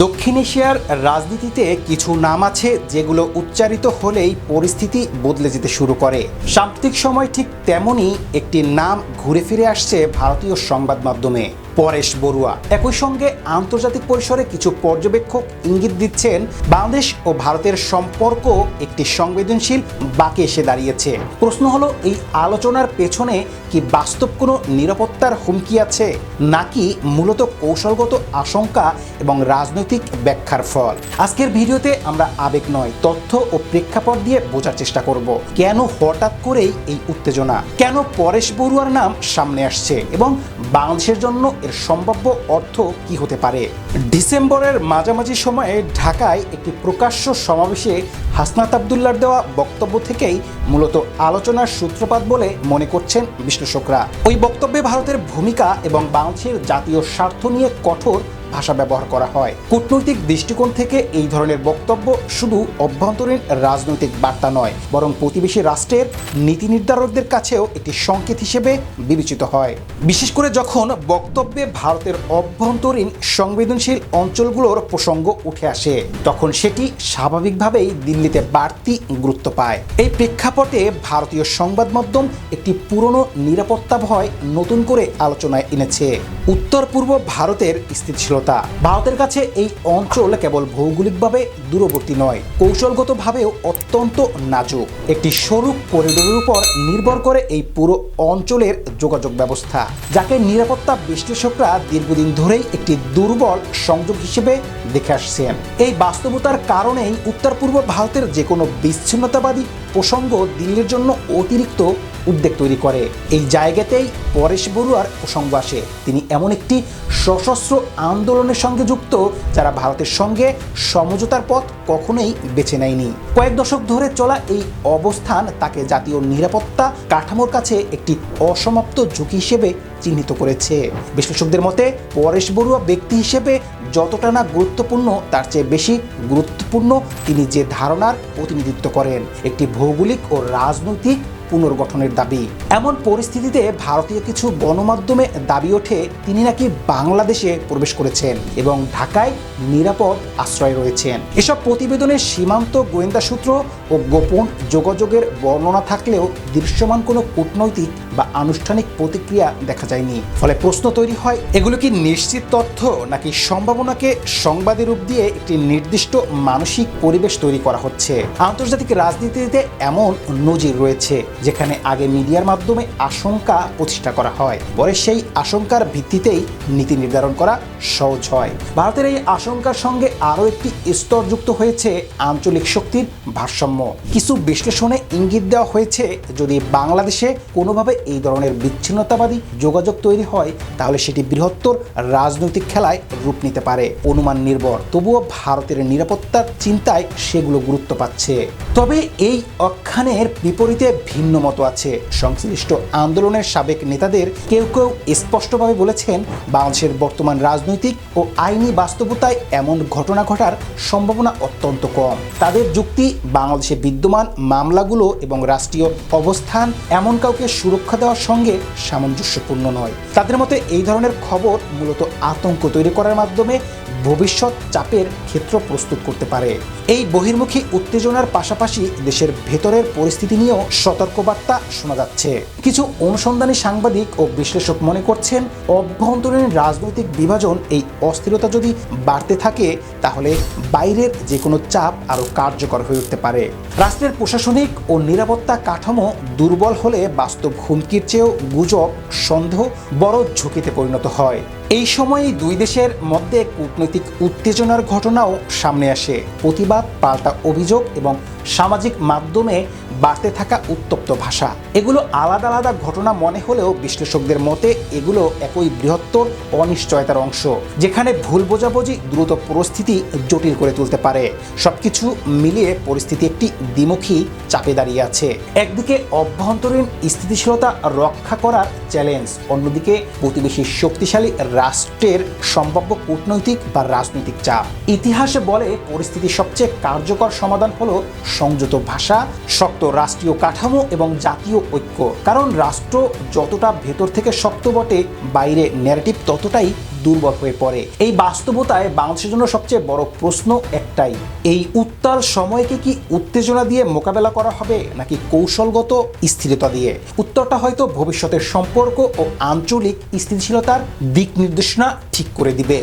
দক্ষিণ এশিয়ার রাজনীতিতে কিছু নাম আছে যেগুলো উচ্চারিত হলেই পরিস্থিতি বদলে যেতে শুরু করে। সাম্প্রতিক সময় ঠিক তেমনই একটি নাম ঘুরে ফিরে আসছে ভারতীয় সংবাদ মাধ্যমে, পরেশ বড়ুয়া। একই সঙ্গে আন্তর্জাতিক পরিসরে কিছু পর্যবেক্ষক ইঙ্গিত দিচ্ছেন বাংলাদেশ ও ভারতের সম্পর্ক একটি সংবেদনশীল বাঁকে এসে দাঁড়িয়েছে। প্রশ্ন হলো, এই আলোচনার পেছনে কি বাস্তব কোনো নিরাপত্তার হুমকি আছে, নাকি মূলত কৌশলগত আশঙ্কা এবং রাজনৈতিক ব্যাখ্যার ফল? আজকের ভিডিওতে আমরা আবেগ নয়, তথ্য ও প্রেক্ষাপট দিয়ে বোঝার চেষ্টা করব কেন হঠাৎ করেই এই উত্তেজনা, কেন পরেশ বড়ুয়ার নাম সামনে আসছে এবং বাংলাদেশের জন্য এর সম্ভাব্য অর্থ কি হতে পারে। ডিসেম্বরের মাঝামাঝি সময়ে ঢাকায় একটি প্রকাশ্য সমাবেশে হাসনাত আবদুল্লাহর দেওয়া বক্তব্য থেকেই মূলত আলোচনার সূত্রপাত বলে মনে করছেন বিশ্লেষকরা। ওই বক্তব্যে ভারতের ভূমিকা এবং বাংলাদেশের জাতীয় স্বার্থ নিয়ে কঠোর ভাষা ব্যবহার করা হয়। কূটনৈতিক দৃষ্টিকোণ থেকে এই ধরনের বক্তব্য শুধু অভ্যন্তরীণ রাজনৈতিক বার্তা নয়, বরং প্রতিবেশী রাষ্ট্রের নীতি নির্ধারকদের কাছেও একটি সংকেত হিসেবে বিবেচিত হয়। বিশেষ করে যখন বক্তব্যে ভারতের অভ্যন্তরীণ সংবেদনশীল অঞ্চলগুলোর প্রসঙ্গ উঠে আসে, তখন সেটি স্বাভাবিকভাবেই দিল্লিতে বাড়তি গুরুত্ব পায়। এই প্রেক্ষাপটে ভারতীয় সংবাদ মাধ্যম একটি পুরনো নিরাপত্তা ভয় নতুন করে আলোচনায় এনেছে। উত্তর পূর্ব ভারতের স্থিতিশীলতা। ভারতের কাছে এই অঞ্চল কেবল ভৌগোলিকভাবে দূরবর্তী নয়, কৌশলগতভাবেও অত্যন্ত নাজুক। একটি সরু করিডোরের উপর নির্ভর করে এই পুরো অঞ্চলের যোগাযোগ ব্যবস্থা, যাকে নিরাপত্তা বিশ্লেষকরা দীর্ঘদিন ধরেই একটি দুর্বল সংযোগ হিসেবে দেখে আসছেন। এই বাস্তবতার কারণেই উত্তর পূর্ব ভারতের যে কোনো বিচ্ছিন্নতাবাদী প্রসঙ্গ দিল্লির জন্য অতিরিক্ত উদ্বেগ তৈরি করে। এই জায়গাতেই পরেশ বড়ুয়ার প্রসঙ্গ আসে। তিনি এমন একটি সশস্ত্র আন্দোলনের সঙ্গে যুক্ত যারা ভারতের সঙ্গে সমঝোতার পথ কখনোই বেছে নেয়নি। কয়েক দশক ধরে চলা এই অবস্থান তাকে জাতীয় নিরাপত্তা কাঠামোর কাছে একটি অসমাপ্ত ঝুঁকি হিসেবে চিহ্নিত করেছে। বিশ্লেষকদের মতে পরেশ বড়ুয়া ব্যক্তি হিসেবে যতটা না গুরুত্বপূর্ণ, তার চেয়ে বেশি গুরুত্বপূর্ণ তিনি যে ধারণার প্রতিনিধিত্ব করেন, একটি ভৌগোলিক ও রাজনৈতিক পুনর্গঠনের দাবি। এমন পরিস্থিতিতে ভারতীয় কিছু গণমাধ্যমে দাবি ওঠে তিনি নাকি বাংলাদেশে প্রবেশ করেছেন এবং ঢাকায় নিরাপদ আশ্রয় রয়েছেন। এসব প্রতিবেদনের সীমান্ত গোয়েন্দা সূত্র ও গোপন যোগাযোগের বর্ণনা থাকলেও দৃশ্যমান কোনো কূটনৈতিক বা আনুষ্ঠানিক প্রতিক্রিয়া দেখা যায়নি। ফলে প্রশ্ন তৈরি হয়, এগুলো কি নিশ্চিত তথ্য, নাকি সম্ভাবনাকে সংবাদের রূপ দিয়ে একটি নির্দিষ্ট মানসিক পরিবেশ তৈরি করা হচ্ছে? আন্তর্জাতিক রাজনীতিতে এমন নজির রয়েছে যেখানে আগে মিডিয়ার মাধ্যমে আশঙ্কা প্রতিষ্ঠা করা হয়, পরে সেই আশঙ্কার ভিত্তিতেই নীতি নির্ধারণ করা সহজ হয়। ভারতের এই আশঙ্কার সঙ্গে আরও একটি স্তর যুক্ত হয়েছে আঞ্চলিক শক্তির ভারসাম্য। কিছু বিশ্লেষণে ইঙ্গিত দেওয়া হয়েছে, যদি বাংলাদেশে কোনোভাবে এই ধরনের বিচ্ছিন্নতাবাদী যোগাযোগ তৈরি হয়, তাহলে সেটি বৃহত্তর রাজনৈতিক খেলায় রূপ নিতে পারে। অনুমান নির্ভর, তবুও ভারতের নিরাপত্তার চিন্তায় সেগুলো গুরুত্ব পাচ্ছে। তবে এই অখ্যানের বিপরীতে ভিন্ন মত আছে। সংশ্লিষ্ট আন্দোলনের সাবেক নেতাদের কেউ কেউ স্পষ্টভাবে বলেছেন, বাংলাদেশের বর্তমান রাজনৈতিক ও আইনি বাস্তবতায় এমন ঘটনা ঘটার সম্ভাবনা অত্যন্ত কম। তাদের যুক্তি, বাংলাদেশে বিদ্যমান মামলাগুলো এবং রাষ্ট্রীয় অবস্থান এমন কাউকে সুরক্ষা দেওয়ার সঙ্গে সামঞ্জস্যপূর্ণ নয়। তাদের মতে এই ধরনের খবর মূলত আতঙ্ক তৈরি করার মাধ্যমে ভবিষ্যৎ চাপের ক্ষেত্র প্রস্তুত করতে পারে। এই বহির্মুখী উত্তেজনার পাশাপাশি দেশের ভেতরের পরিস্থিতি নিয়েও সতর্কবার্তা শোনা যাচ্ছে। কিছু অনুসন্ধানী সাংবাদিক ও বিশ্লেষক মনে করছেন, অভ্যন্তরীণ রাজনৈতিক বিভাজন, এই অস্থিরতা যদি বাড়তে থাকে, তাহলে বাইরের যে কোনো চাপ আরও কার্যকর হয়ে উঠতে পারে। রাষ্ট্রের প্রশাসনিক ও নিরাপত্তা কাঠামো দুর্বল হলে বাস্তব হুমকির চেয়েও গুজব, সন্দেহ বড় ঝুঁকিতে পরিণত হয়। এই সময়ে দুই দেশের মধ্যে কূটনৈতিক উত্তেজনার ঘটনাও সামনে আসে। প্রতিবাদ, পাল্টা অভিযোগ এবং সামাজিক মাধ্যমে বাড়তে থাকা উত্তপ্ত ভাষা, এগুলো আলাদা আলাদা ঘটনা মনে হলেও বিশ্লেষকদের মতে এগুলো একই বৃহত্তর অনিশ্চয়তার অংশ, যেখানে ভুল বোঝাবুঝি দ্রুত পরিস্থিতি জটিল করে তুলতে পারে। সবকিছু মিলিয়ে পরিস্থিতি একটি দ্বিমুখী চাপে দাঁড়িয়ে আছে। একদিকে অভ্যন্তরীণ স্থিতিশীলতা রক্ষা করার চ্যালেঞ্জ, অন্যদিকে প্রতিবেশী শক্তিশালী রাষ্ট্রের সম্ভাব্য কূটনৈতিক বা রাজনৈতিক চাপ। ইতিহাসে বলে পরিস্থিতির সবচেয়ে কার্যকর সমাধান হলো সংযত ভাষা, শক্ত রাষ্ট্রীয় কাঠামো এবং জাতীয় ঐক্য। কারণ রাষ্ট্র যতটা ভেতর থেকে শক্ত বটে, বাইরে ন্যারেটিভ ততটাই দুর্বল হয়ে পড়ে। এই বাস্তবতায় বাংলাদেশের জন্য সবচেয়ে বড় প্রশ্ন একটাই, এই উত্তাল সময়কে কি উত্তেজনা দিয়ে মোকাবেলা করা হবে নাকি কৌশলগত স্থিরতা দিয়ে? উত্তরটা হয়তো ভবিষ্যতের সম্পর্ক ও আঞ্চলিক স্থিতিশীলতার দিক নির্দেশনা ঠিক করে দিবে।